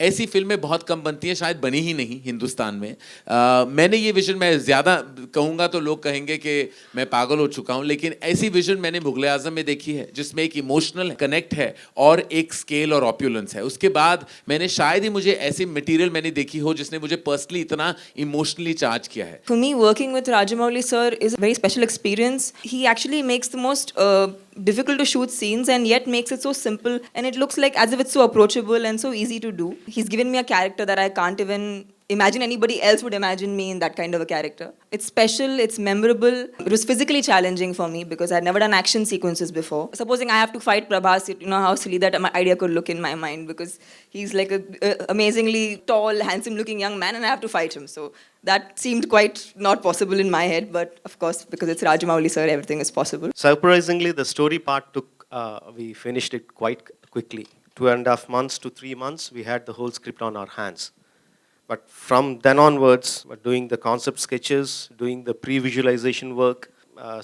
ऐसी फिल्में बहुत कम बनती हैं, शायद बनी ही नहीं हिंदुस्तान में। मैंने ये विजन, मैं ज़्यादा कहूँगा तो लोग कहेंगे कि मैं पागल हो चुका हूँ, लेकिन ऐसी विजन मैंने मुगल आज़म में देखी है जिसमें एक इमोशनल कनेक्ट है और एक स्केल और ऑप्यूलेंस है। उसके बाद मैंने शायद ही मुझे ऐसी मटेरियल मैंने देखी हो जिसने मुझे पर्सनली इतना इमोशनली चार्ज किया है। For me, working with Rajamouli sir is a very special experience. He actually makes the most difficult to shoot scenes and yet makes it so simple, and it looks like as if it's so approachable and so easy to do. He's given me a character that I can't even imagine anybody else would imagine me in that kind of a character. It's special, it's memorable. It was physically challenging for me because I'd never done action sequences before. Supposing I have to fight Prabhas, you know how silly that my idea could look in my mind, because he's like a amazingly tall, handsome looking young man and I have to fight him. So that seemed quite not possible in my head, but of course, because it's Rajamouli sir, everything is possible. Surprisingly, the story part took, we finished it quite quickly. 2.5 months to 3 months, we had the whole script on our hands. But from then onwards, doing the concept sketches, doing the pre-visualization work,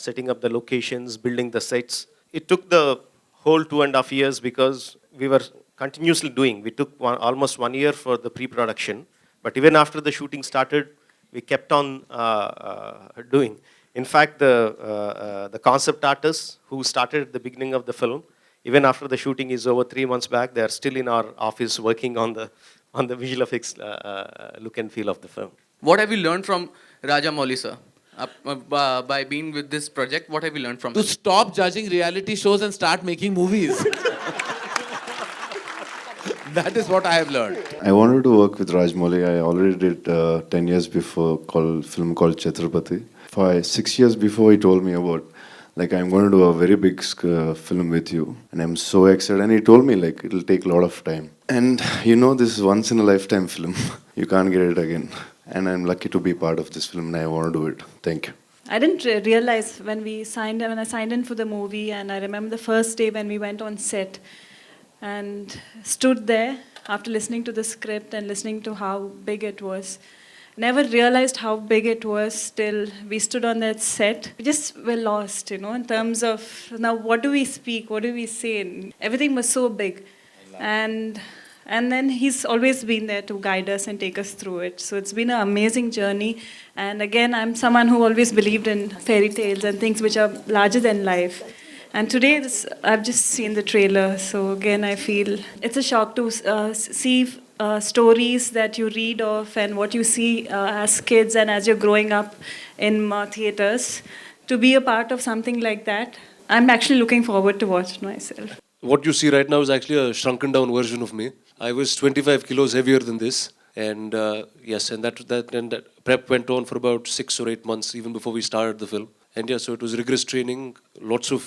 setting up the locations, building the sets, it took the whole 2.5 years because we were continuously doing. We took almost 1 year for the pre-production, but even after the shooting started, we kept on doing. In fact, the concept artists who started at the beginning of the film, even after the shooting is over 3 months back, they are still in our office working on the visual effects look and feel of the film. What have you learned from Rajamouli sir? By being with this project, what have you learned from To him? stop judging reality shows and start making movies. That is what I have learned. I wanted to work with Rajmouli. I already did 10 years before film called Chhatrapati. 6 years before, he told me about, like, I'm going to do a very big film with you. And I'm so excited. And he told me, like, it'll take a lot of time. And you know, this is once in a lifetime film. You can't get it again. And I'm lucky to be part of this film and I want to do it. Thank you. I didn't realize when I signed in for the movie, and I remember the first day when we went on set and stood there after listening to the script and listening to how big it was. Never realized how big it was till we stood on that set. We just were lost, you know, in terms of now what do we speak, what do we say? And everything was so big. And then he's always been there to guide us and take us through it. So it's been an amazing journey. And again, I'm someone who always believed in fairy tales and things which are larger than life. And today, I've just seen the trailer. So again, I feel it's a shock to see stories that you read of and what you see as kids and as you're growing up in theaters. To be a part of something like that, I'm actually looking forward to watch it myself. What you see right now is actually a shrunken down version of me. I was 25 kilos heavier than this. And yes, and that prep went on for about 6 or 8 months, even before we started the film. And yeah, so it was rigorous training, lots of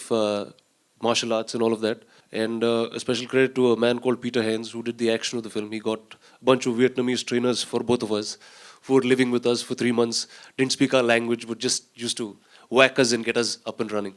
martial arts and all of that. And a special credit to a man called Peter Haynes, who did the action of the film. He got a bunch of Vietnamese trainers for both of us, who were living with us for 3 months, didn't speak our language, but just used to whack us and get us up and running.